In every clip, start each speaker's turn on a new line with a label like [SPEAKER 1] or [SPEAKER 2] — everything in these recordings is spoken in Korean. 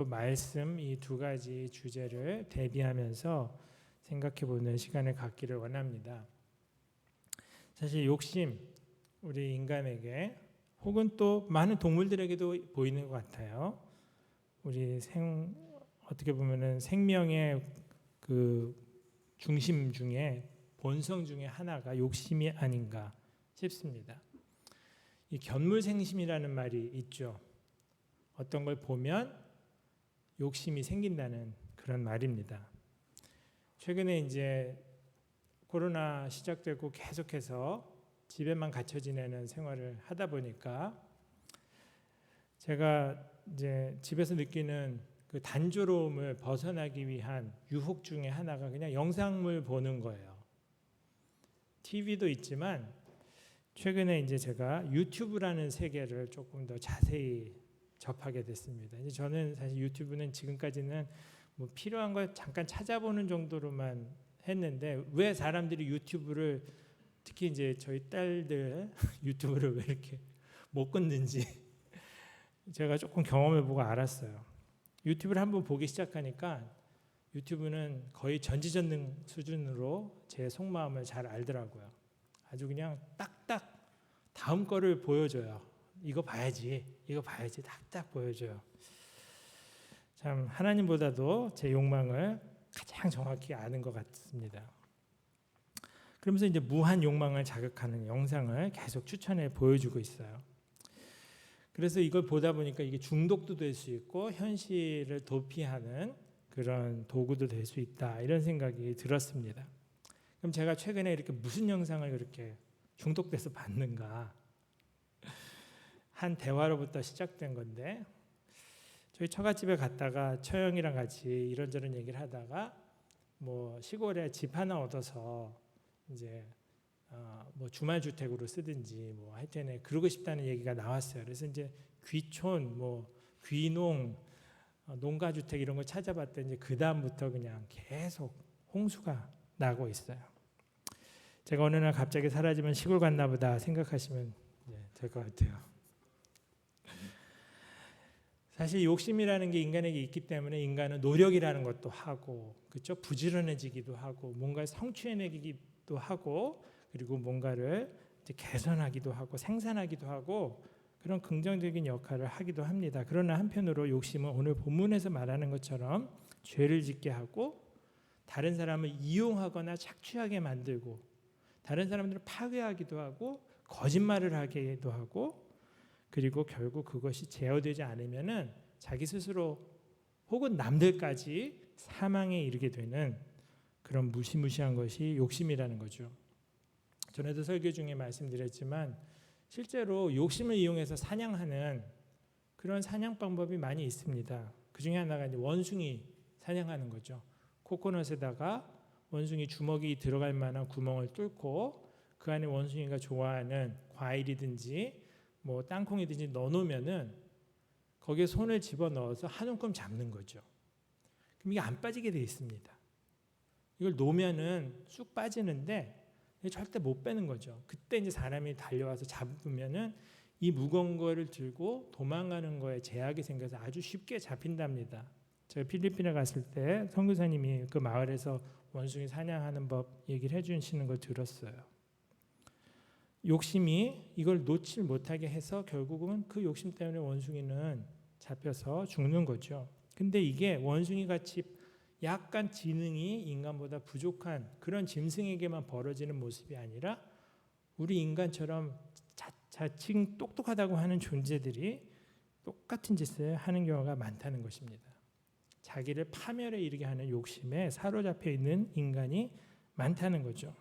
[SPEAKER 1] 말씀 이 두 가지 주제를 대비하면서 생각해보는 시간을 갖기를 원합니다. 사실 욕심, 우리 인간에게 혹은 또 많은 동물들에게도 보이는 것 같아요. 우리 어떻게 보면은 생명의 그 중심 중에 본성 중에 하나가 욕심이 아닌가 싶습니다. 이 견물생심이라는 말이 있죠. 어떤 걸 보면 욕심이 생긴다는 그런 말입니다. 최근에 이제 코로나 시작되고 계속해서 집에만 갇혀 지내는 생활을 하다 보니까 제가 이제 집에서 느끼는 그 단조로움을 벗어나기 위한 유혹 중에 하나가 그냥 영상물 보는 거예요. TV도 있지만 최근에 이제 제가 유튜브라는 세계를 조금 더 자세히 접하게 됐습니다. 이제 저는 사실 유튜브는 지금까지는 뭐 필요한 걸 잠깐 찾아보는 정도로만 했는데 왜 사람들이 유튜브를 특히 이제 저희 딸들 유튜브를 왜 이렇게 못 끊는지 제가 조금 경험해보고 알았어요. 유튜브를 한번 보기 시작하니까 유튜브는 거의 전지전능 수준으로 제 속마음을 잘 알더라고요. 아주 그냥 딱딱 다음 거를 보여줘요. 이거 봐야지 딱딱 보여줘요. 참 하나님보다도 제 욕망을 가장 정확히 아는 것 같습니다. 그러면서 이제 무한 욕망을 자극하는 영상을 계속 추천해 보여주고 있어요. 그래서 이걸 보다 보니까 이게 중독도 될 수 있고 현실을 도피하는 그런 도구도 될 수 있다, 이런 생각이 들었습니다. 그럼 제가 최근에 이렇게 무슨 영상을 그렇게 중독돼서 봤는가? 한 대화로부터 시작된 건데, 저희 처갓집에 갔다가 처형이랑 같이 이런저런 얘기를 하다가 뭐 시골에 집 하나 얻어서 이제 뭐 주말 주택으로 쓰든지 뭐 하여튼 그러고 싶다는 얘기가 나왔어요. 그래서 이제 귀촌, 뭐 귀농, 농가 주택 이런 거 찾아봤더니 이제 그 다음부터 그냥 계속 홍수가 나고 있어요. 제가 어느 날 갑자기 사라지면 시골 갔나 보다 생각하시면 될 것 같아요. 사실 욕심이라는 게 인간에게 있기 때문에 인간은 노력이라는 것도 하고, 그렇죠? 부지런해지기도 하고, 뭔가를 성취해내기도 하고, 그리고 뭔가를 이제 개선하기도 하고, 생산하기도 하고, 그런 긍정적인 역할을 하기도 합니다. 그러나 한편으로 욕심은 오늘 본문에서 말하는 것처럼 죄를 짓게 하고, 다른 사람을 이용하거나 착취하게 만들고, 다른 사람들을 파괴하기도 하고, 거짓말을 하기도 하고, 그리고 결국 그것이 제어되지 않으면은 자기 스스로 혹은 남들까지 사망에 이르게 되는 그런 무시무시한 것이 욕심이라는 거죠. 전에도 설교 중에 말씀드렸지만 실제로 욕심을 이용해서 사냥하는 그런 사냥 방법이 많이 있습니다. 그 중에 하나가 이제 원숭이 사냥하는 거죠. 코코넛에다가 원숭이 주먹이 들어갈 만한 구멍을 뚫고 그 안에 원숭이가 좋아하는 과일이든지 뭐 땅콩이든지 넣어놓으면은 거기에 손을 집어넣어서 한 움큼 잡는 거죠. 그럼 이게 안 빠지게 돼 있습니다. 이걸 놓으면은 쑥 빠지는데 절대 못 빼는 거죠. 그때 이제 사람이 달려와서 잡으면은 이 무거운 거를 들고 도망가는 거에 제약이 생겨서 아주 쉽게 잡힌답니다. 제가 필리핀에 갔을 때 선교사님이 그 마을에서 원숭이 사냥하는 법 얘기를 해주시는 걸 들었어요. 욕심이 이걸 놓지 못하게 해서 결국은 그 욕심 때문에 원숭이는 잡혀서 죽는 거죠. 근데 이게 원숭이 같이 약간 지능이 인간보다 부족한 그런 짐승에게만 벌어지는 모습이 아니라 우리 인간처럼 자칭 똑똑하다고 하는 존재들이 똑같은 짓을 하는 경우가 많다는 것입니다. 자기를 파멸에 이르게 하는 욕심에 사로잡혀 있는 인간이 많다는 거죠.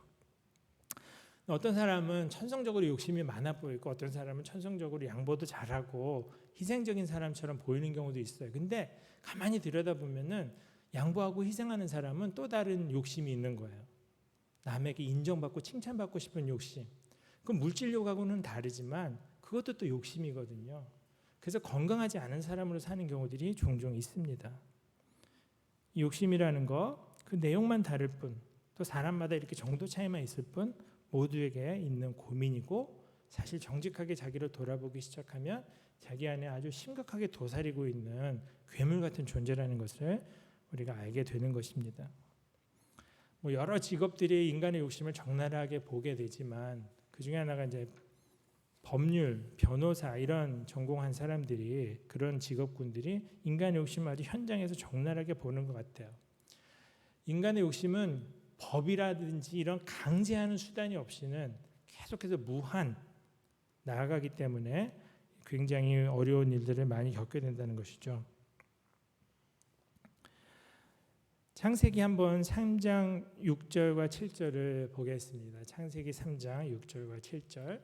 [SPEAKER 1] 어떤 사람은 천성적으로 욕심이 많아 보이고 어떤 사람은 천성적으로 양보도 잘하고 희생적인 사람처럼 보이는 경우도 있어요. 근데 가만히 들여다보면은 양보하고 희생하는 사람은 또 다른 욕심이 있는 거예요. 남에게 인정받고 칭찬받고 싶은 욕심. 그 물질욕하고는 다르지만 그것도 또 욕심이거든요. 그래서 건강하지 않은 사람으로 사는 경우들이 종종 있습니다. 이 욕심이라는 거, 그 내용만 다를 뿐, 또 사람마다 이렇게 정도 차이만 있을 뿐 모두에게 있는 고민이고, 사실 정직하게 자기를 돌아보기 시작하면 자기 안에 아주 심각하게 도사리고 있는 괴물 같은 존재라는 것을 우리가 알게 되는 것입니다. 뭐 여러 직업들이 인간의 욕심을 적나라하게 보게 되지만 그 중에 하나가 이제 법률, 변호사 이런 전공한 사람들이 그런 직업군들이 인간의 욕심을 아주 현장에서 적나라하게 보는 것 같아요. 인간의 욕심은 법이라든지 이런 강제하는 수단이 없이는 계속해서 무한 나아가기 때문에 굉장히 어려운 일들을 많이 겪게 된다는 것이죠. 창세기 한번 3장 6절과 7절을 보겠습니다. 창세기 3장 6절과 7절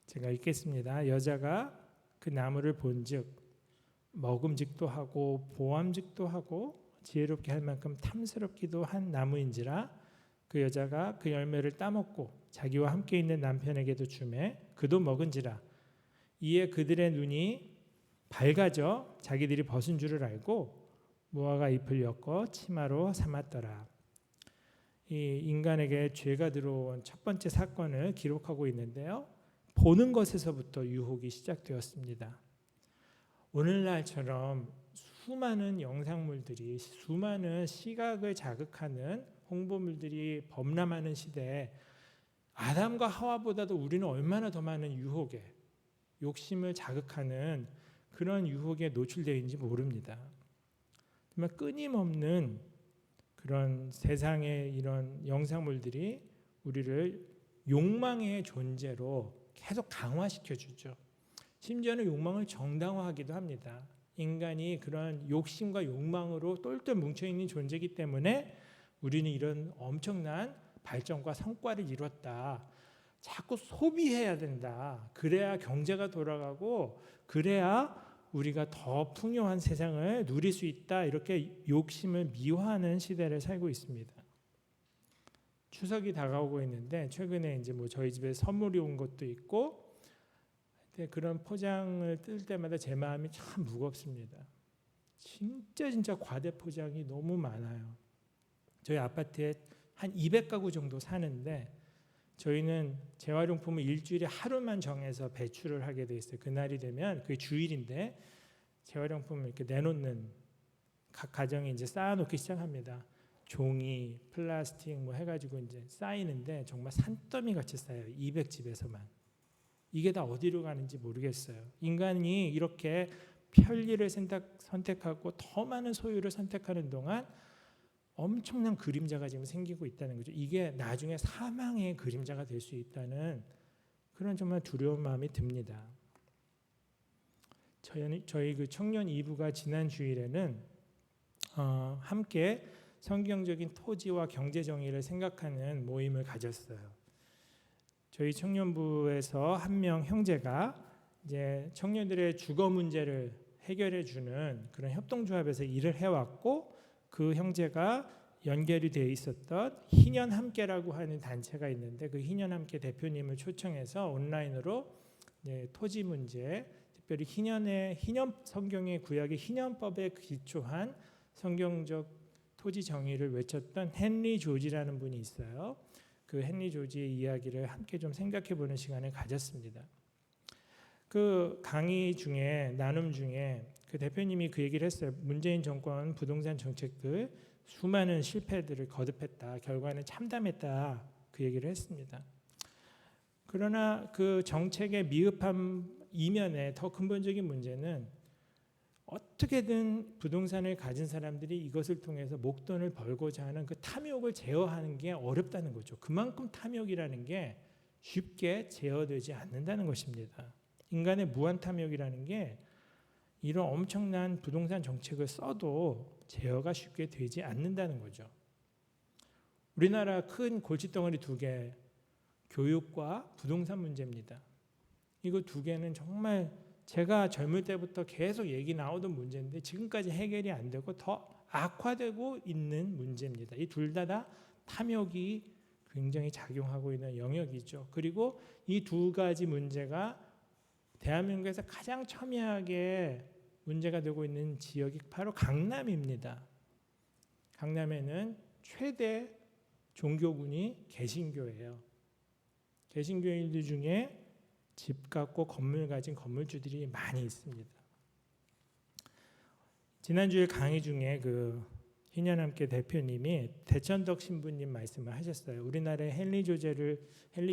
[SPEAKER 1] 제가 읽겠습니다. 여자가 그 나무를 본즉 먹음직도 하고 보암직도 하고 지혜롭게 할 만큼 탐스럽기도 한 나무인지라 그 여자가 그 열매를 따먹고 자기와 함께 있는 남편에게도 주매 그도 먹은지라 이에 그들의 눈이 밝아져 자기들이 벗은 줄을 알고 무화과 잎을 엮어 치마로 삼았더라. 이 인간에게 죄가 들어온 첫 번째 사건을 기록하고 있는데요. 보는 것에서부터 유혹이 시작되었습니다. 오늘날처럼 수많은 영상물들이 수많은 시각을 자극하는 홍보물들이 범람하는 시대에 아담과 하와보다도 우리는 얼마나 더 많은 유혹에 욕심을 자극하는 그런 유혹에 노출되어 있는지 모릅니다. 정말 끊임없는 그런 세상의 이런 영상물들이 우리를 욕망의 존재로 계속 강화시켜 주죠. 심지어는 욕망을 정당화하기도 합니다. 인간이 그런 욕심과 욕망으로 똘똘 뭉쳐있는 존재이기 때문에 우리는 이런 엄청난 발전과 성과를 이뤘다. 자꾸 소비해야 된다. 그래야 경제가 돌아가고 그래야 우리가 더 풍요한 세상을 누릴 수 있다. 이렇게 욕심을 미화하는 시대를 살고 있습니다. 추석이 다가오고 있는데 최근에 이제 뭐 저희 집에 선물이 온 것도 있고 그런 포장을 뜰 때마다 제 마음이 참 무겁습니다. 진짜 과대 포장이 너무 많아요. 저희 아파트에 한 200가구 정도 사는데 저희는 재활용품을 일주일에 하루만 정해서 배출을 하게 돼 있어요. 그날이 되면 그게 주일인데 재활용품을 이렇게 내놓는 각 가정이 이제 쌓아놓기 시작합니다. 종이, 플라스틱 뭐 해가지고 이제 쌓이는데 정말 산더미 같이 쌓여요. 200집에서만. 이게 다 어디로 가는지 모르겠어요. 인간이 이렇게 편리를 선택하고 더 많은 소유를 선택하는 동안 엄청난 그림자가 지금 생기고 있다는 거죠. 이게 나중에 사망의 그림자가 될 수 있다는 그런 정말 두려운 마음이 듭니다. 저희 그 청년 2부가 지난 주일에는 함께 성경적인 토지와 경제 정의를 생각하는 모임을 가졌어요. 저희 청년부에서 한 명 형제가 이제 청년들의 주거 문제를 해결해 주는 그런 협동조합에서 일을 해왔고 그 형제가 연결이 되어 있었던 희년함께라고 하는 단체가 있는데 그 희년함께 대표님을 초청해서 온라인으로 토지 문제, 특별히 희년 성경의 구약의 희년법에 기초한 성경적 토지 정의를 외쳤던 헨리 조지라는 분이 있어요. 그 헨리 조지의 이야기를 함께 좀 생각해보는 시간을 가졌습니다. 그 강의 중에 나눔 중에 그 대표님이 그 얘기를 했어요. 문재인 정권 부동산 정책들 수많은 실패들을 거듭했다. 결과는 참담했다. 그 얘기를 했습니다. 그러나 그 정책의 미흡함 이면에 더 근본적인 문제는 어떻게든 부동산을 가진 사람들이 이것을 통해서 목돈을 벌고자 하는 그 탐욕을 제어하는 게 어렵다는 거죠. 그만큼 탐욕이라는 게 쉽게 제어되지 않는다는 것입니다. 인간의 무한 탐욕이라는 게 이런 엄청난 부동산 정책을 써도 제어가 쉽게 되지 않는다는 거죠. 우리나라 큰 골칫덩어리 두 개, 교육과 부동산 문제입니다. 이거 두 개는 정말 제가 젊을 때부터 계속 얘기 나오던 문제인데 지금까지 해결이 안 되고 더 악화되고 있는 문제입니다. 이 둘 다 탐욕이 굉장히 작용하고 있는 영역이죠. 그리고 이 두 가지 문제가 대한민국에서 가장 첨예하게 문제가 되고 있는 지역이 바로 강남입니다. 강남에는 최대 종교군이 개신교예요. 개신교인들 중에 집 갖고 건물 가진 건물주들이 많이 있습니다. 지난주에 강의 중에 그 희년함께 대표님이 대천덕 신부님 말씀을 하셨어요. 우리나라의 헨리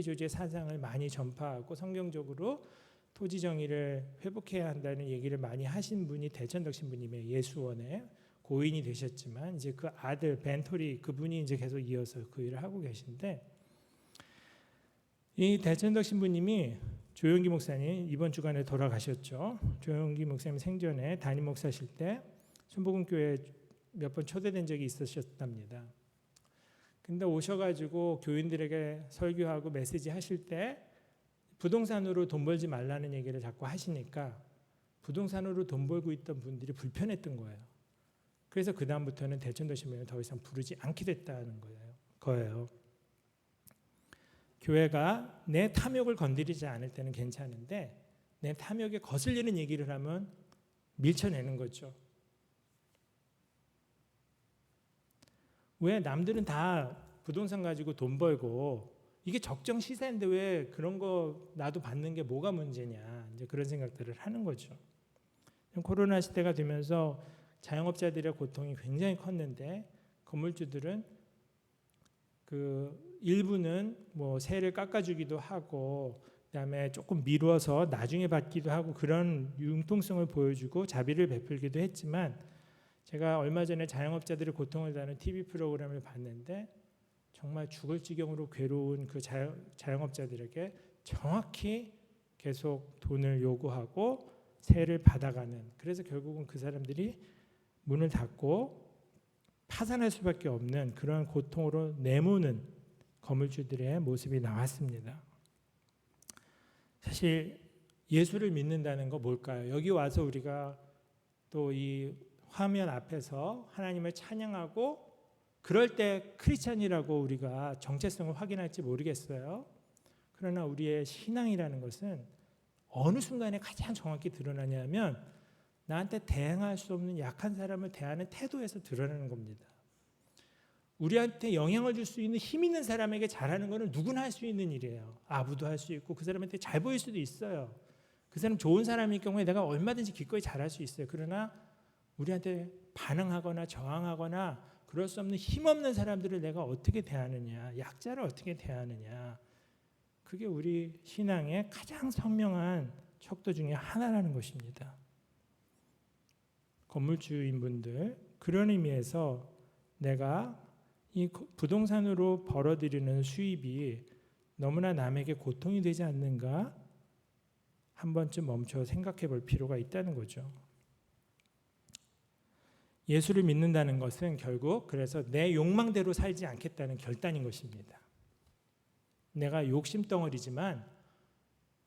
[SPEAKER 1] 조제 사상을 많이 전파하고 성경적으로 토지 정의를 회복해야 한다는 얘기를 많이 하신 분이 대천덕 신부님의 예수원의 고인이 되셨지만 이제 그 아들 벤토리 그분이 이제 계속 이어서 그 일을 하고 계신데, 이 대천덕 신부님이 조용기 목사님 이번 주간에 돌아가셨죠. 조용기 목사님 생전에 담임 목사실 때 순복음교회 몇 번 초대된 적이 있으셨답니다. 근데 오셔가지고 교인들에게 설교하고 메시지 하실 때 부동산으로 돈 벌지 말라는 얘기를 자꾸 하시니까 부동산으로 돈 벌고 있던 분들이 불편했던 거예요. 그래서 그 다음부터는 대천덕 신부님을 더 이상 부르지 않게 됐다는 거예요. 교회가 내 탐욕을 건드리지 않을 때는 괜찮은데 내 탐욕에 거슬리는 얘기를 하면 밀쳐내는 거죠. 왜 남들은 다 부동산 가지고 돈 벌고 이게 적정 시세인데 왜 그런 거 나도 받는 게 뭐가 문제냐, 이제 그런 생각들을 하는 거죠. 코로나 시대가 되면서 자영업자들의 고통이 굉장히 컸는데 건물주들은 그 일부는 뭐 세를 깎아주기도 하고 그다음에 조금 미루어서 나중에 받기도 하고 그런 융통성을 보여주고 자비를 베풀기도 했지만, 제가 얼마 전에 자영업자들의 고통을 다루는 TV 프로그램을 봤는데 정말 죽을 지경으로 괴로운 그 자영업자들에게 정확히 계속 돈을 요구하고 세를 받아가는, 그래서 결국은 그 사람들이 문을 닫고 파산할 수밖에 없는 그런 고통으로 내모는 건물주들의 모습이 나왔습니다. 사실 예수를 믿는다는 거 뭘까요? 여기 와서 우리가 또 이 화면 앞에서 하나님을 찬양하고 그럴 때 크리스찬이라고 우리가 정체성을 확인할지 모르겠어요. 그러나 우리의 신앙이라는 것은 어느 순간에 가장 정확히 드러나냐면 나한테 대항할 수 없는 약한 사람을 대하는 태도에서 드러나는 겁니다. 우리한테 영향을 줄 수 있는 힘 있는 사람에게 잘하는 것은 누구나 할 수 있는 일이에요. 아부도 할 수 있고 그 사람한테 잘 보일 수도 있어요. 그 사람 좋은 사람일 경우에 내가 얼마든지 기꺼이 잘할 수 있어요. 그러나 우리한테 반항하거나 저항하거나 그럴 수 없는 힘없는 사람들을 내가 어떻게 대하느냐, 약자를 어떻게 대하느냐, 그게 우리 신앙의 가장 선명한 척도 중에 하나라는 것입니다. 건물주인분들, 그런 의미에서 내가 이 부동산으로 벌어들이는 수입이 너무나 남에게 고통이 되지 않는가 한 번쯤 멈춰 생각해 볼 필요가 있다는 거죠. 예수를 믿는다는 것은 결국 그래서 내 욕망대로 살지 않겠다는 결단인 것입니다. 내가 욕심덩어리지만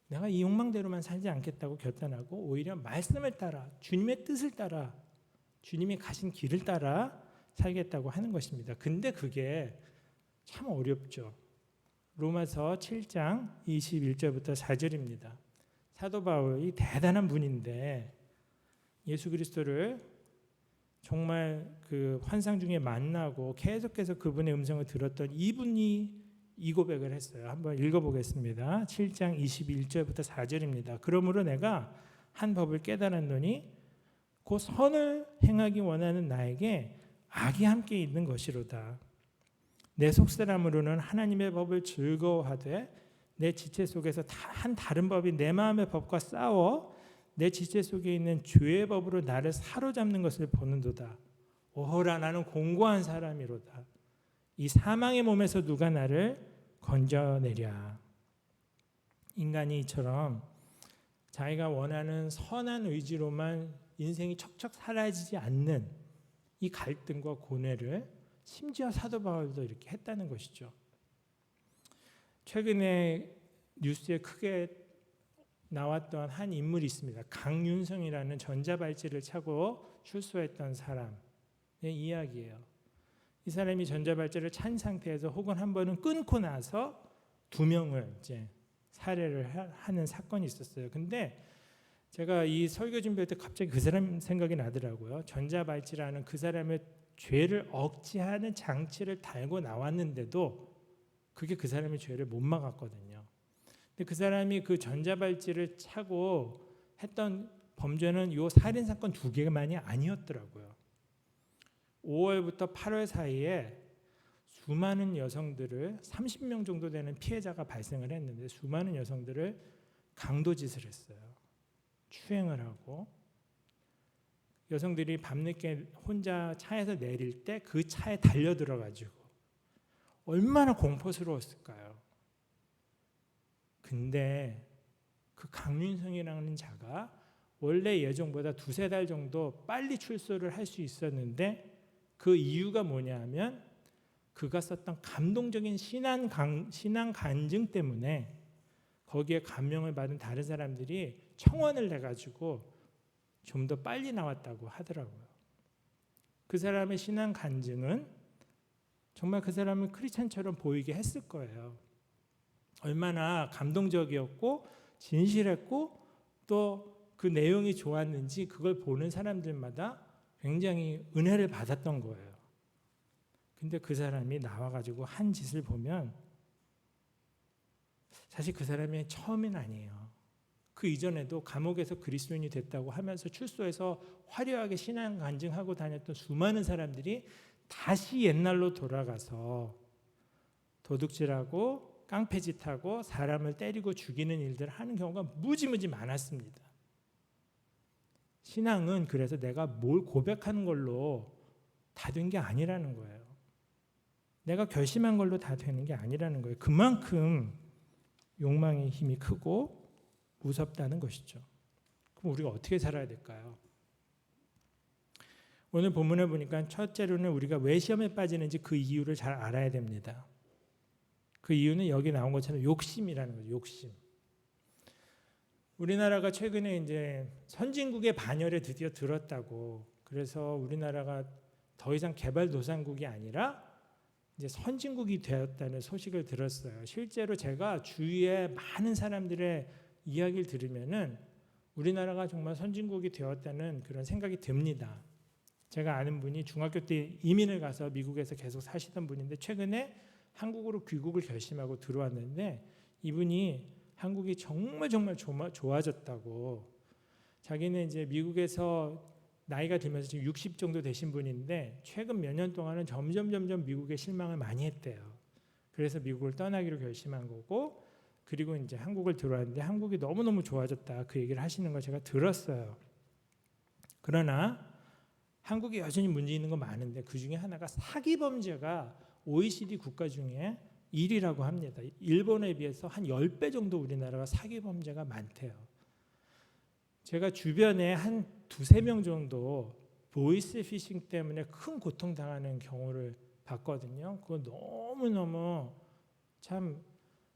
[SPEAKER 1] 내가 이 욕망대로만 살지 않겠다고 결단하고 오히려 말씀을 따라 주님의 뜻을 따라 주님이 가신 길을 따라 살겠다고 하는 것입니다. 근데 그게 참 어렵죠. 로마서 7장 21절부터 4절입니다. 사도 바울이 대단한 분인데 예수 그리스도를 정말 그 환상 중에 만나고 계속해서 그분의 음성을 들었던 이분이 이 고백을 했어요. 한번 읽어보겠습니다. 7장 21절부터 4절입니다. 그러므로 내가 한 법을 깨달았노니 곧 선을 행하기 원하는 나에게 악이 함께 있는 것이로다. 내 속사람으로는 하나님의 법을 즐거워하되 내 지체 속에서 한 다른 법이 내 마음의 법과 싸워 내 지체 속에 있는 죄의 법으로 나를 사로잡는 것을 보는도다. 오호라, 나는 공고한 사람이로다. 이 사망의 몸에서 누가 나를 건져내랴. 인간이 이처럼 자기가 원하는 선한 의지로만 인생이 척척 사라지지 않는 이 갈등과 고뇌를 심지어 사도 바울도 이렇게 했다는 것이죠. 최근에 뉴스에 크게 나왔던 한 인물이 있습니다. 강윤성이라는 전자발찌를 차고 출소했던 사람의 이야기예요. 이 사람이 전자발찌를 찬 상태에서 혹은 한 번은 끊고 나서 2명을 이제 살해를 하는 사건이 있었어요. 근데 제가 이 설교 준비할 때 갑자기 그 사람 생각이 나더라고요. 전자발찌라는 그 사람의 죄를 억제하는 장치를 달고 나왔는데도 그게 그 사람의 죄를 못 막았거든요. 근데 그 사람이 그 전자발찌를 차고 했던 범죄는 요 살인 사건 2개만이 아니었더라고요. 5월부터 8월 사이에 수많은 여성들을 30명 정도 되는 피해자가 발생을 했는데 수많은 여성들을 강도짓을 했어요. 추행을 하고 여성들이 밤늦게 혼자 차에서 내릴 때 그 차에 달려들어가지고 얼마나 공포스러웠을까요? 근데 그 강윤성이라는 자가 원래 예정보다 2-3달 정도 빨리 출소를 할 수 있었는데 그 이유가 뭐냐 하면 그가 썼던 감동적인 신앙 간증 때문에 거기에 감명을 받은 다른 사람들이 청원을 내가지고 좀 더 빨리 나왔다고 하더라고요. 그 사람의 신앙 간증은 정말 그 사람을 크리스찬처럼 보이게 했을 거예요. 얼마나 감동적이었고 진실했고 또 그 내용이 좋았는지 그걸 보는 사람들마다 굉장히 은혜를 받았던 거예요. 근데 그 사람이 나와가지고 한 짓을 보면 사실 그 사람이 처음은 아니에요. 그 이전에도 감옥에서 그리스도인이 됐다고 하면서 출소해서 화려하게 신앙 간증하고 다녔던 수많은 사람들이 다시 옛날로 돌아가서 도둑질하고 깡패짓하고 사람을 때리고 죽이는 일들을 하는 경우가 무지무지 많았습니다. 신앙은 그래서 내가 뭘 고백하는 걸로 다 된 게 아니라는 거예요. 내가 결심한 걸로 다 되는 게 아니라는 거예요. 그만큼 욕망의 힘이 크고 무섭다는 것이죠. 그럼 우리가 어떻게 살아야 될까요? 오늘 본문을 보니까 첫째로는 우리가 왜 시험에 빠지는지 그 이유를 잘 알아야 됩니다. 그 이유는 여기 나온 것처럼 욕심이라는 거죠. 욕심. 우리나라가 최근에 이제 선진국의 반열에 드디어 들었다고, 그래서 우리나라가 더 이상 개발도상국이 아니라 이제 선진국이 되었다는 소식을 들었어요. 실제로 제가 주위에 많은 사람들의 이야기를 들으면은 우리나라가 정말 선진국이 되었다는 그런 생각이 듭니다. 제가 아는 분이 중학교 때 이민을 가서 미국에서 계속 사시던 분인데 최근에 한국으로 귀국을 결심하고 들어왔는데 이분이 한국이 정말 좋아졌다고, 자기는 이제 미국에서 나이가 들면서 지금 60 정도 되신 분인데 최근 몇 년 동안은 점점 미국에 실망을 많이 했대요. 그래서 미국을 떠나기로 결심한 거고, 그리고 이제 한국을 들어왔는데 한국이 너무너무 좋아졌다 그 얘기를 하시는 걸 제가 들었어요. 그러나 한국이 여전히 문제 있는 거 많은데 그 중에 하나가 사기 범죄가 OECD 국가 중에 1위라고 합니다. 일본에 비해서 한 10배 정도 우리나라가 사기 범죄가 많대요. 제가 주변에 한 2-3명 정도 보이스 피싱 때문에 큰 고통당하는 경우를 봤거든요. 그거 너무너무 참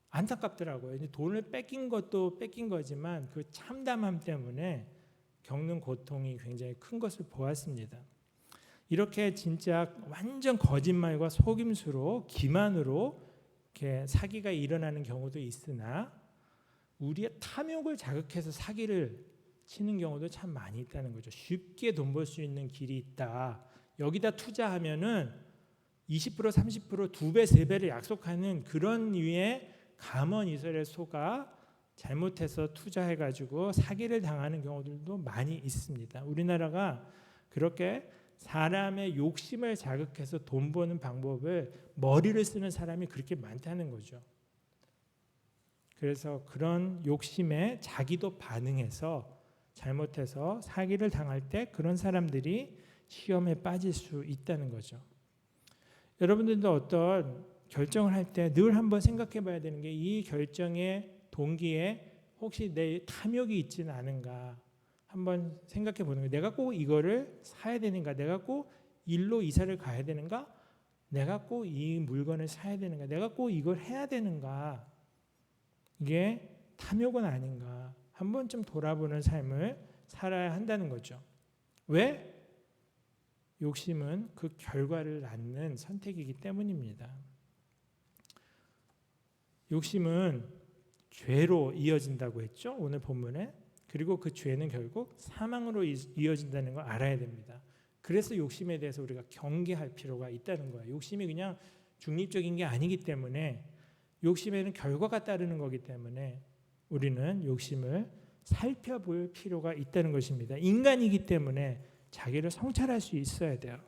[SPEAKER 1] 안타깝더라고요. 이제 돈을 뺏긴 것도 뺏긴 거지만 그 참담함 때문에 겪는 고통이 굉장히 큰 것을 보았습니다. 이렇게 진짜 완전 거짓말과 속임수로 기만으로 이렇게 사기가 일어나는 경우도 있으나 우리의 탐욕을 자극해서 사기를 치는 경우도 참 많이 있다는 거죠. 쉽게 돈 벌 수 있는 길이 있다. 여기다 투자하면은 20% 30% 2배 3배를 약속하는 그런 류의 감언이설에 속아 잘못해서 투자해가지고 사기를 당하는 경우들도 많이 있습니다. 우리나라가 그렇게 사람의 욕심을 자극해서 돈 버는 방법을 머리를 쓰는 사람이 그렇게 많다는 거죠. 그래서 그런 욕심에 자기도 반응해서 잘못해서 사기를 당할 때 그런 사람들이 시험에 빠질 수 있다는 거죠. 여러분들도 어떤 결정을 할 때 늘 한번 생각해 봐야 되는 게 이 결정의 동기에 혹시 내 탐욕이 있지는 않은가 한번 생각해 보는 거예요. 내가 꼭 이거를 사야 되는가? 내가 꼭 일로 이사를 가야 되는가? 내가 꼭 이 물건을 사야 되는가? 내가 꼭 이걸 해야 되는가? 이게 탐욕은 아닌가? 한번 좀 돌아보는 삶을 살아야 한다는 거죠. 왜? 욕심은 그 결과를 낳는 선택이기 때문입니다. 욕심은 죄로 이어진다고 했죠. 오늘 본문에. 그리고 그 죄는 결국 사망으로 이어진다는 걸 알아야 됩니다. 그래서 욕심에 대해서 우리가 경계할 필요가 있다는 거예요. 욕심이 그냥 중립적인 게 아니기 때문에 욕심에는 결과가 따르는 거기 때문에 우리는 욕심을 살펴볼 필요가 있다는 것입니다. 인간이기 때문에 자기를 성찰할 수 있어야 돼요.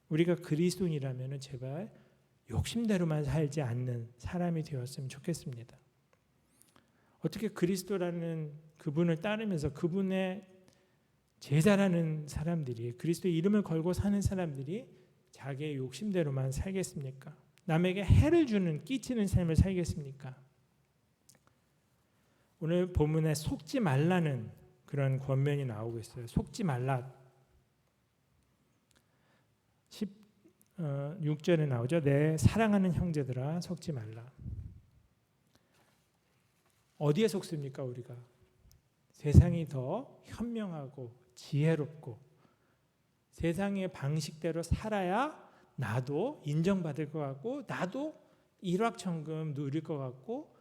[SPEAKER 1] 우리가 그리스도인이라면 제발 욕심대로만 살지 않는 사람이 되었으면 좋겠습니다. 어떻게 그리스도라는 그분을 따르면서 그분의 제자라는 사람들이, 그리스도의 이름을 걸고 사는 사람들이 자기의 욕심대로만 살겠습니까? 남에게 해를 주는, 끼치는 삶을 살겠습니까? 오늘 본문에 속지 말라는 그런 권면이 나오고 있어요. 속지 말라. 6절에 나오죠. 내 사랑하는 형제들아 속지 말라. 어디에 속습니까 우리가? 세상이 더 현명하고 지혜롭고 세상의 방식대로 살아야 나도 인정받을 것 같고 나도 일확천금 누릴 것 같고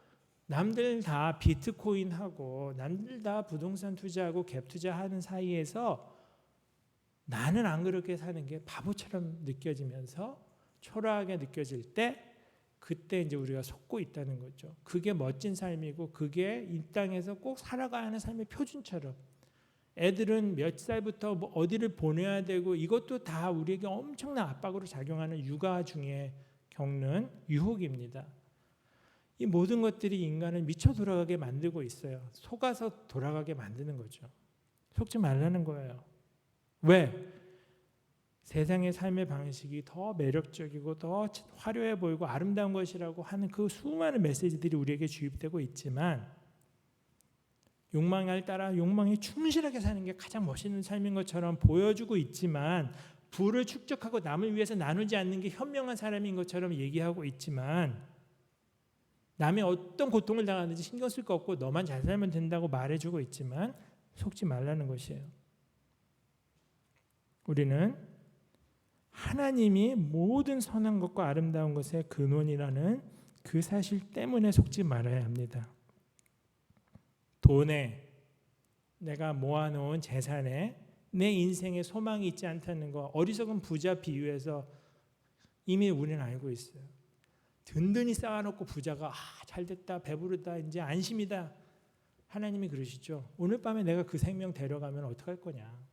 [SPEAKER 1] 남들 다 비트코인하고 남들 다 부동산 투자하고 갭 투자하는 사이에서 나는 안 그렇게 사는 게 바보처럼 느껴지면서 초라하게 느껴질 때 그때 이제 우리가 속고 있다는 거죠. 그게 멋진 삶이고 그게 이 땅에서 꼭 살아가야 하는 삶의 표준처럼 애들은 몇 살부터 뭐 어디를 보내야 되고 이것도 다 우리에게 엄청난 압박으로 작용하는 육아 중에 겪는 유혹입니다. 이 모든 것들이 인간을 미쳐 돌아가게 만들고 있어요. 속아서 돌아가게 만드는 거죠. 속지 말라는 거예요. 왜? 세상의 삶의 방식이 더 매력적이고 더 화려해 보이고 아름다운 것이라고 하는 그 수많은 메시지들이 우리에게 주입되고 있지만 욕망에 따라 욕망에 충실하게 사는 게 가장 멋있는 삶인 것처럼 보여주고 있지만 부를 축적하고 남을 위해서 나누지 않는 게 현명한 사람인 것처럼 얘기하고 있지만 남의 어떤 고통을 당하는지 신경 쓸 거 없고 너만 잘 살면 된다고 말해주고 있지만 속지 말라는 것이에요. 우리는 하나님이 모든 선한 것과 아름다운 것의 근원이라는 그 사실 때문에 속지 말아야 합니다. 돈에 내가 모아놓은 재산에 내 인생에 소망이 있지 않다는 거 어리석은 부자 비유에서 이미 우리는 알고 있어요. 든든히 쌓아놓고 부자가 잘됐다 배부르다 이제 안심이다. 하나님이 그러시죠. 오늘 밤에 내가 그 생명 데려가면 어떡할 거냐.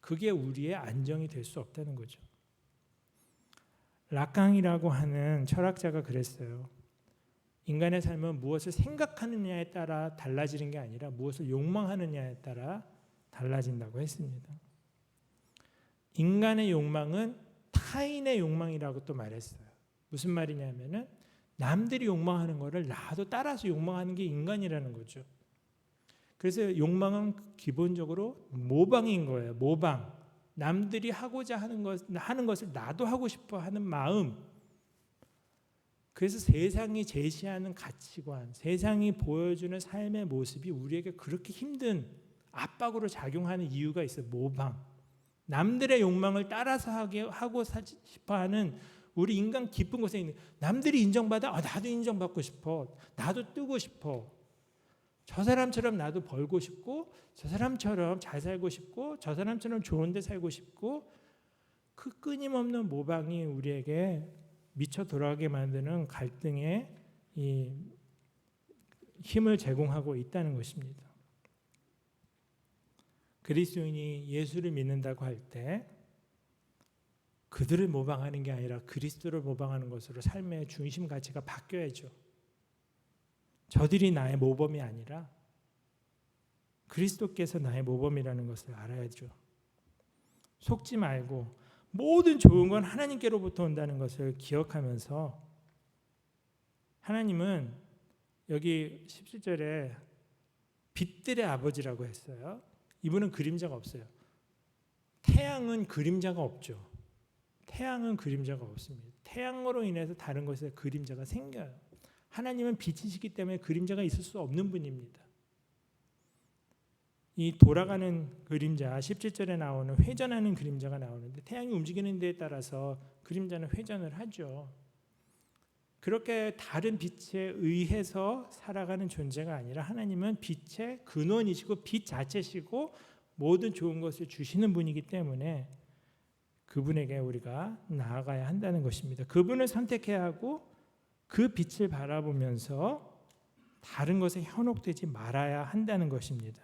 [SPEAKER 1] 그게 우리의 안정이 될 수 없다는 거죠. 라캉이라고 하는 철학자가 그랬어요. 인간의 삶은 무엇을 생각하느냐에 따라 달라지는 게 아니라 무엇을 욕망하느냐에 따라 달라진다고 했습니다. 인간의 욕망은 타인의 욕망이라고 또 말했어요. 무슨 말이냐면은 남들이 욕망하는 거를 나도 따라서 욕망하는 게 인간이라는 거죠. 그래서 욕망은 기본적으로 모방인 거예요. 모방. 남들이 하고자 하는 것을 나도 하고 싶어 하는 마음. 그래서 세상이 제시하는 가치관, 세상이 보여주는 삶의 모습이 우리에게 그렇게 힘든 압박으로 작용하는 이유가 있어요. 모방. 남들의 욕망을 따라서 하고 싶어하는 우리 인간 깊은 곳에 있는 남들이 인정받아 나도 인정받고 싶어. 나도 뜨고 싶어. 저 사람처럼 나도 벌고 싶고 저 사람처럼 잘 살고 싶고 저 사람처럼 좋은 데 살고 싶고 그 끊임없는 모방이 우리에게 미쳐 돌아가게 만드는 갈등에 이 힘을 제공하고 있다는 것입니다. 그리스도인이 예수를 믿는다고 할 때 그들을 모방하는 게 아니라 그리스도를 모방하는 것으로 삶의 중심 가치가 바뀌어야죠. 저들이 나의 모범이 아니라 그리스도께서 나의 모범이라는 것을 알아야죠. 속지 말고 모든 좋은 건 하나님께로부터 온다는 것을 기억하면서 하나님은 여기 17절에 빛들의 아버지라고 했어요. 이분은 그림자가 없어요. 태양은 그림자가 없죠. 태양은 그림자가 없습니다. 태양으로 인해서 다른 것에 그림자가 생겨요. 하나님은 빛이시기 때문에 그림자가 있을 수 없는 분입니다. 이 돌아가는 그림자 17절에 나오는 회전하는 그림자가 나오는데 태양이 움직이는 데에 따라서 그림자는 회전을 하죠. 그렇게 다른 빛에 의해서 살아가는 존재가 아니라 하나님은 빛의 근원이시고 빛 자체시고 모든 좋은 것을 주시는 분이기 때문에 그분에게 우리가 나아가야 한다는 것입니다. 그분을 선택해야 하고 그 빛을 바라보면서 다른 것에 현혹되지 말아야 한다는 것입니다.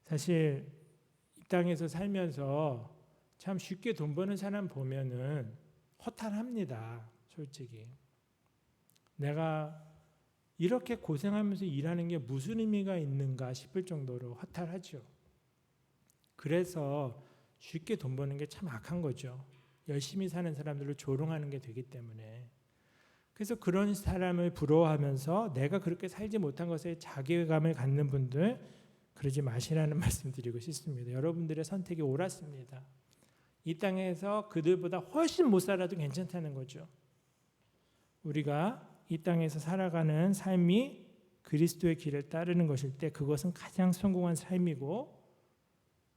[SPEAKER 1] 사실 이 땅에서 살면서 참 쉽게 돈 버는 사람 보면은 허탈합니다. 솔직히 내가 이렇게 고생하면서 일하는 게 무슨 의미가 있는가 싶을 정도로 허탈하죠. 그래서 쉽게 돈 버는 게 참 악한 거죠. 열심히 사는 사람들을 조롱하는 게 되기 때문에. 그래서 그런 사람을 부러워하면서 내가 그렇게 살지 못한 것에 자괴감을 갖는 분들, 그러지 마시라는 말씀 드리고 싶습니다. 여러분들의 선택이 옳았습니다. 이 땅에서 그들보다 훨씬 못 살아도 괜찮다는 거죠. 우리가 이 땅에서 살아가는 삶이 그리스도의 길을 따르는 것일 때 그것은 가장 성공한 삶이고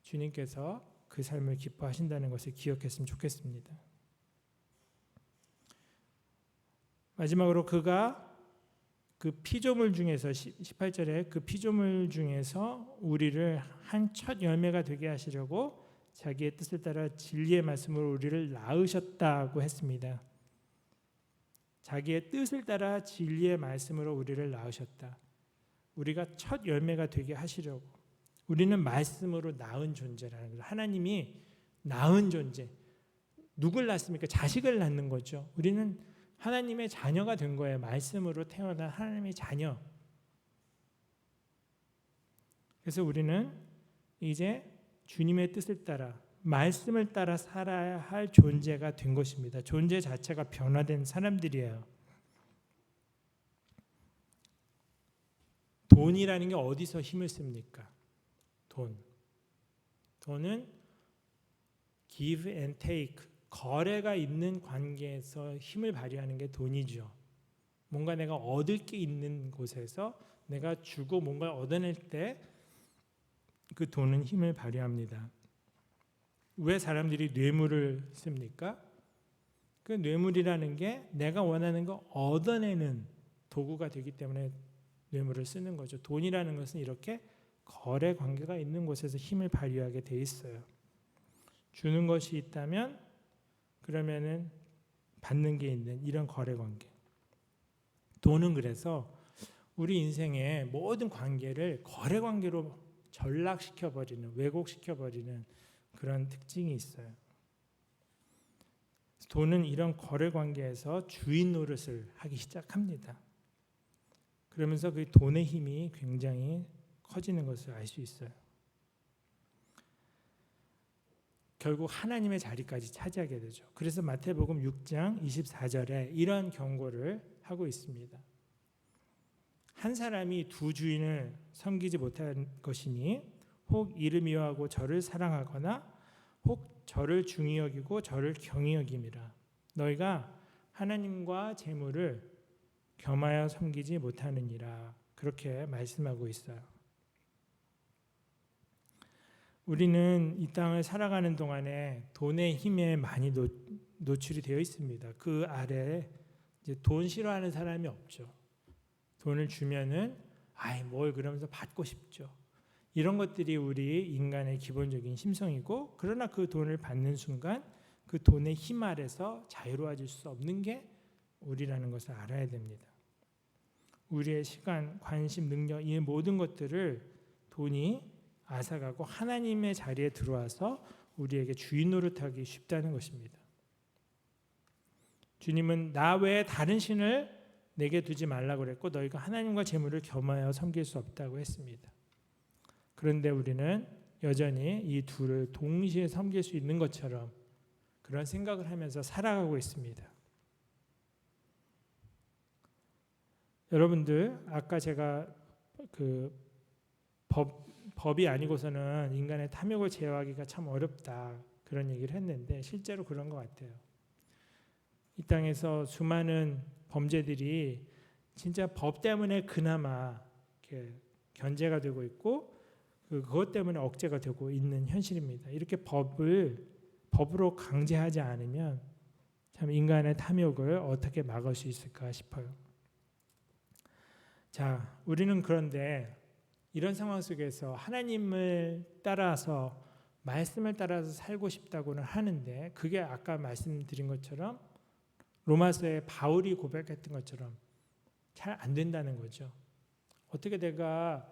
[SPEAKER 1] 주님께서 그 삶을 기뻐하신다는 것을 기억했으면 좋겠습니다. 마지막으로 그가 그 피조물 중에서 18절에 그 피조물 중에서 우리를 한 첫 열매가 되게 하시려고 자기의 뜻을 따라 진리의 말씀으로 우리를 낳으셨다고 했습니다. 자기의 뜻을 따라 진리의 말씀으로 우리를 낳으셨다. 우리가 첫 열매가 되게 하시려고. 우리는 말씀으로 낳은 존재라는 거죠. 하나님이 낳은 존재. 누굴 낳습니까? 자식을 낳는 거죠. 우리는 하나님의 자녀가 된 거예요. 말씀으로 태어난 하나님의 자녀. 그래서 우리는 이제 주님의 뜻을 따라 말씀을 따라 살아야 할 존재가 된 것입니다. 존재 자체가 변화된 사람들이에요. 돈이라는 게 어디서 힘을 씁니까? 돈은 give and take, 거래가 있는 관계에서 힘을 발휘하는 게 돈이죠. 뭔가 내가 얻을 게 있는 곳에서 내가 주고 뭔가 얻어낼 때 그 돈은 힘을 발휘합니다. 왜 사람들이 뇌물을 씁니까? 그 뇌물이라는 게 내가 원하는 거 얻어내는 도구가 되기 때문에 뇌물을 쓰는 거죠. 돈이라는 것은 이렇게 거래 관계가 있는 곳에서 힘을 발휘하게 돼 있어요. 주는 것이 있다면 그러면은 받는 게 있는 이런 거래 관계. 돈은 그래서 우리 인생의 모든 관계를 거래 관계로 전락시켜 버리는, 왜곡시켜 버리는 그런 특징이 있어요. 돈은 이런 거래 관계에서 주인 노릇을 하기 시작합니다. 그러면서 그 돈의 힘이 굉장히 커지는 것을 알 수 있어요. 결국 하나님의 자리까지 차지하게 되죠. 그래서 마태복음 6장 24절에 이런 경고를 하고 있습니다. 한 사람이 두 주인을 섬기지 못할 것이니 혹 이를 미워하고 저를 사랑하거나 혹 저를 중히 여기고 저를 경히 여김이라. 너희가 하나님과 재물을 겸하여 섬기지 못하느니라. 그렇게 말씀하고 있어요. 우리는 이 땅을 살아가는 동안에 돈의 힘에 많이 노출이 되어 있습니다. 그 아래에 이제 돈 싫어하는 사람이 없죠. 돈을 주면은 뭘 그러면서 받고 싶죠. 이런 것들이 우리 인간의 기본적인 심성이고, 그러나 그 돈을 받는 순간 그 돈의 힘 아래서 자유로워질 수 없는 게 우리라는 것을 알아야 됩니다. 우리의 시간, 관심, 능력 이 모든 것들을 돈이 앗아가고 하나님의 자리에 들어와서 우리에게 주인 노릇하기 쉽다는 것입니다. 주님은 나 외에 다른 신을 내게 두지 말라고 그랬고 너희가 하나님과 재물을 겸하여 섬길 수 없다고 했습니다. 그런데 우리는 여전히 이 둘을 동시에 섬길 수 있는 것처럼 그런 생각을 하면서 살아가고 있습니다. 여러분들 아까 제가 그 법이 아니고서는 인간의 탐욕을 제어하기가 참 어렵다 그런 얘기를 했는데 실제로 그런 것 같아요. 이 땅에서 수많은 범죄들이 진짜 법 때문에 그나마 이렇게 견제가 되고 있고 그것 때문에 억제가 되고 있는 현실입니다. 이렇게 법으로 강제하지 않으면 참 인간의 탐욕을 어떻게 막을 수 있을까 싶어요. 자, 우리는 그런데 이런 상황 속에서 하나님을 따라서 말씀을 따라서 살고 싶다고는 하는데 그게 아까 말씀드린 것처럼 로마서에 바울이 고백했던 것처럼 잘 안 된다는 거죠. 어떻게 내가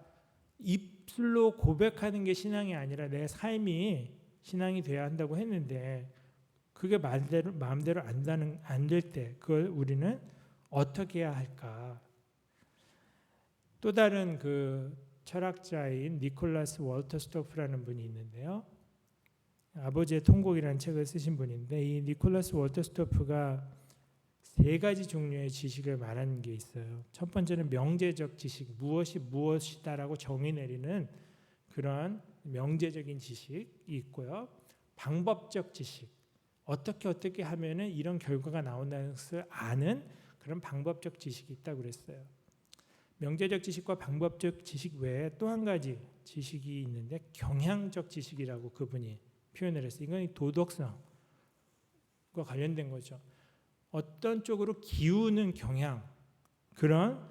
[SPEAKER 1] 입술로 고백하는 게 신앙이 아니라 내 삶이 신앙이 돼야 한다고 했는데 그게 마음대로 안 될 때 그걸 우리는 어떻게 해야 할까? 또 다른 그 철학자인 니콜라스 월터스토프라는 분이 있는데요. 아버지의 통곡이라는 책을 쓰신 분인데 이 니콜라스 월터스토프가 3가지 종류의 지식을 말하는 게 있어요. 첫 번째는 명제적 지식, 무엇이 무엇이다라고 정의 내리는 그런 명제적인 지식이 있고요. 방법적 지식, 어떻게 하면은 이런 결과가 나온다는 것을 아는 그런 방법적 지식이 있다고 그랬어요. 명제적 지식과 방법적 지식 외에 또 한 가지 지식이 있는데 경향적 지식이라고 그분이 표현을 했어요. 이건 도덕성과 관련된 거죠. 어떤 쪽으로 기우는 경향, 그런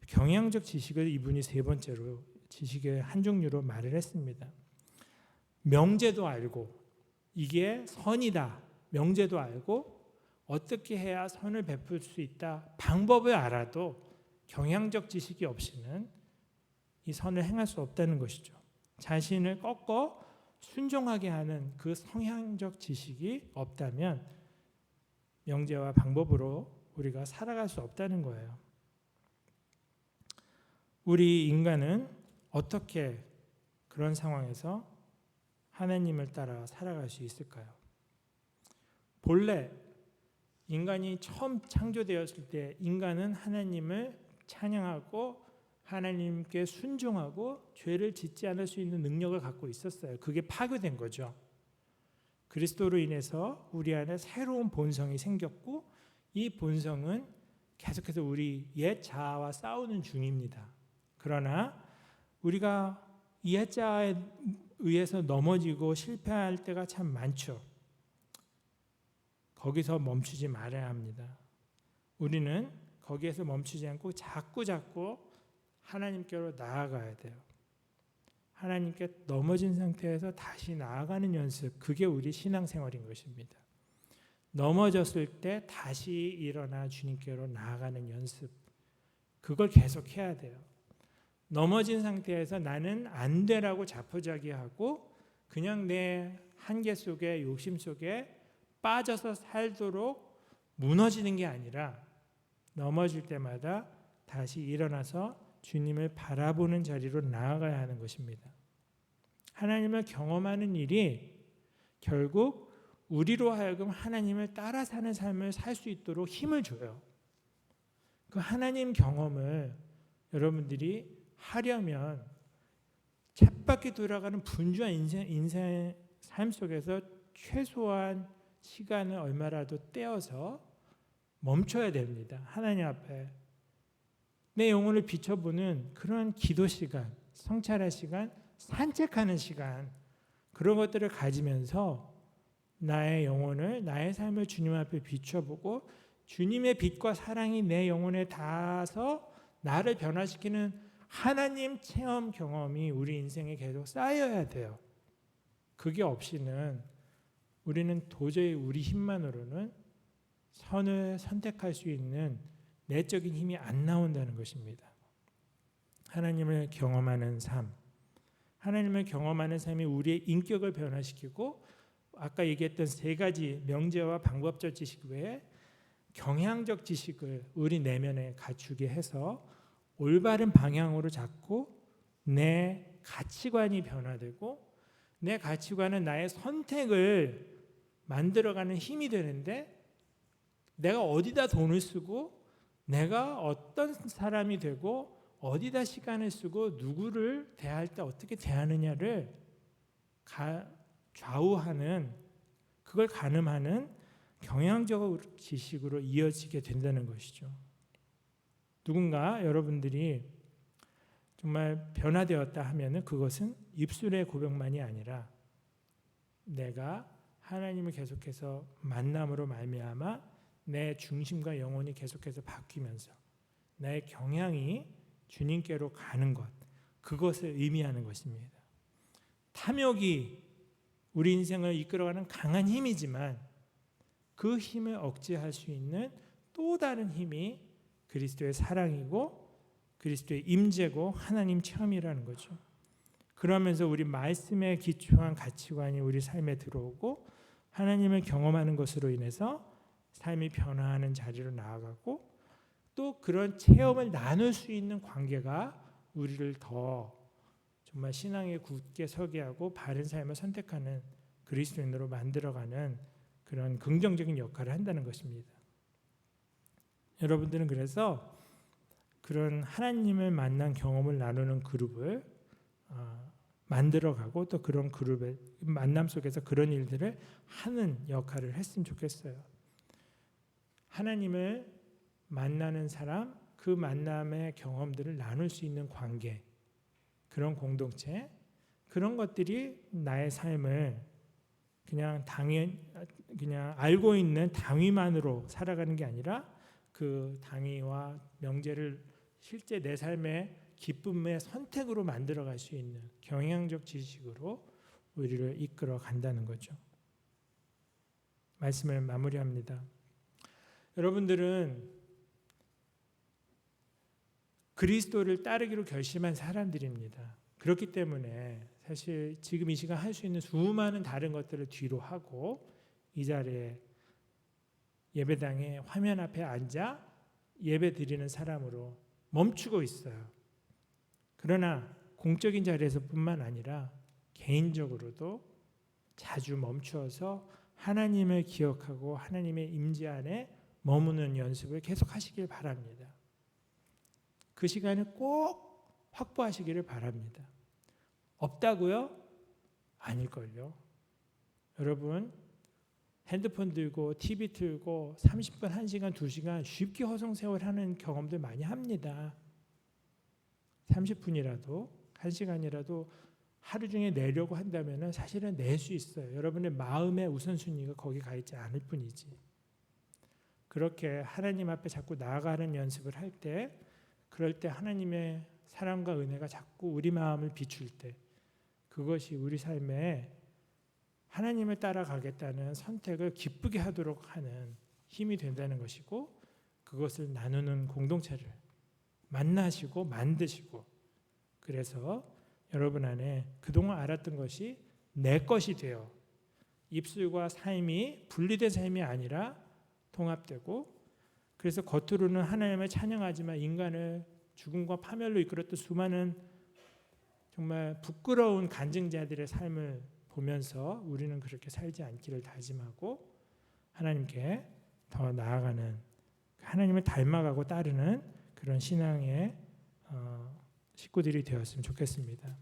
[SPEAKER 1] 경향적 지식을 이분이 3번째로 지식의 한 종류로 말을 했습니다. 명제도 알고 이게 선이다. 명제도 알고 어떻게 해야 선을 베풀 수 있다. 방법을 알아도 경향적 지식이 없이는 이 선을 행할 수 없다는 것이죠. 자신을 꺾어 순종하게 하는 그 성향적 지식이 없다면 명제와 방법으로 우리가 살아갈 수 없다는 거예요. 우리 인간은 어떻게 그런 상황에서 하나님을 따라 살아갈 수 있을까요? 본래 인간이 처음 창조되었을 때 인간은 하나님을 찬양하고 하나님께 순종하고 죄를 짓지 않을 수 있는 능력을 갖고 있었어요. 그게 파괴된 거죠. 그리스도로 인해서 우리 안에 새로운 본성이 생겼고 이 본성은 계속해서 우리 옛 자아와 싸우는 중입니다. 그러나 우리가 옛 자아에 의해서 넘어지고 실패할 때가 참 많죠. 거기서 멈추지 말아야 합니다. 우리는 거기에서 멈추지 않고 자꾸 하나님께로 나아가야 돼요. 하나님께 넘어진 상태에서 다시 나아가는 연습, 그게 우리 신앙생활인 것입니다. 넘어졌을 때 다시 일어나 주님께로 나아가는 연습, 그걸 계속 해야 돼요. 넘어진 상태에서 나는 안 되라고 자포자기하고 그냥 내 한계 속에 욕심 속에 빠져서 살도록 무너지는 게 아니라 넘어질 때마다 다시 일어나서 주님을 바라보는 자리로 나아가야 하는 것입니다. 하나님을 경험하는 일이 결국 우리로 하여금 하나님을 따라 사는 삶을 살 수 있도록 힘을 줘요. 그 하나님 경험을 여러분들이 하려면 쳇바퀴 돌아가는 분주한 인생 삶 속에서 최소한 시간을 얼마라도 떼어서 멈춰야 됩니다. 하나님 앞에 내 영혼을 비춰보는 그런 기도 시간, 성찰의 시간, 산책하는 시간, 그런 것들을 가지면서 나의 영혼을, 나의 삶을 주님 앞에 비춰보고 주님의 빛과 사랑이 내 영혼에 닿아서 나를 변화시키는 하나님 체험 경험이 우리 인생에 계속 쌓여야 돼요. 그게 없이는 우리는 도저히 우리 힘만으로는 선을 선택할 수 있는 내적인 힘이 안 나온다는 것입니다. 하나님을 경험하는 삶, 하나님을 경험하는 삶이 우리의 인격을 변화시키고 아까 얘기했던 3가지 명제와 방법적 지식 외에 경향적 지식을 우리 내면에 갖추게 해서 올바른 방향으로 잡고 내 가치관이 변화되고 내 가치관은 나의 선택을 만들어가는 힘이 되는데 내가 어디다 돈을 쓰고 내가 어떤 사람이 되고 어디다 시간을 쓰고 누구를 대할 때 어떻게 대하느냐를 좌우하는, 그걸 가늠하는 경향적 지식으로 이어지게 된다는 것이죠. 누군가 여러분들이 정말 변화되었다 하면은 그것은 입술의 고백만이 아니라 내가 하나님을 계속해서 만남으로 말미암아 내 중심과 영혼이 계속해서 바뀌면서 나의 경향이 주님께로 가는 것, 그것을 의미하는 것입니다. 탐욕이 우리 인생을 이끌어가는 강한 힘이지만 그 힘을 억제할 수 있는 또 다른 힘이 그리스도의 사랑이고 그리스도의 임재고 하나님 체험이라는 거죠. 그러면서 우리 말씀에 기초한 가치관이 우리 삶에 들어오고 하나님을 경험하는 것으로 인해서 삶이 변화하는 자리로 나아가고 또 그런 체험을 나눌 수 있는 관계가 우리를 더 정말 신앙에 굳게 서게 하고 바른 삶을 선택하는 그리스도인으로 만들어가는 그런 긍정적인 역할을 한다는 것입니다. 여러분들은 그래서 그런 하나님을 만난 경험을 나누는 그룹을 만들어가고 또 그런 그룹의 만남 속에서 그런 일들을 하는 역할을 했으면 좋겠어요. 하나님을 만나는 사람, 그 만남의 경험들을 나눌 수 있는 관계, 그런 공동체, 그런 것들이 나의 삶을 그냥 알고 있는 당위만으로 살아가는 게 아니라 그 당위와 명제를 실제 내 삶의 기쁨의 선택으로 만들어갈 수 있는 경향적 지식으로 우리를 이끌어 간다는 거죠. 말씀을 마무리합니다. 여러분들은 그리스도를 따르기로 결심한 사람들입니다. 그렇기 때문에 사실 지금 이 시간 할 수 있는 수많은 다른 것들을 뒤로 하고 이 자리에 예배당에 화면 앞에 앉아 예배 드리는 사람으로 멈추고 있어요. 그러나 공적인 자리에서뿐만 아니라 개인적으로도 자주 멈추어서 하나님을 기억하고 하나님의 임재 안에 머무는 연습을 계속하시길 바랍니다. 그 시간을 꼭 확보하시기를 바랍니다. 없다고요? 아닐걸요. 여러분 핸드폰 들고 TV 틀고 30분, 1시간, 2시간 쉽게 허송세월하는 경험들 많이 합니다. 30분이라도 1시간이라도 하루 중에 내려고 한다면 사실은 낼 수 있어요. 여러분의 마음의 우선순위가 거기 가 있지 않을 뿐이지. 그렇게 하나님 앞에 자꾸 나아가는 연습을 할 때 그럴 때 하나님의 사랑과 은혜가 자꾸 우리 마음을 비출 때 그것이 우리 삶에 하나님을 따라가겠다는 선택을 기쁘게 하도록 하는 힘이 된다는 것이고 그것을 나누는 공동체를 만나시고 만드시고 그래서 여러분 안에 그동안 알았던 것이 내 것이 되어 입술과 삶이 분리된 삶이 아니라 통합되고 그래서 겉으로는 하나님을 찬양하지만 인간을 죽음과 파멸로 이끌었던 수많은 정말 부끄러운 간증자들의 삶을 보면서 우리는 그렇게 살지 않기를 다짐하고 하나님께 더 나아가는 하나님을 닮아가고 따르는 그런 신앙의 식구들이 되었으면 좋겠습니다.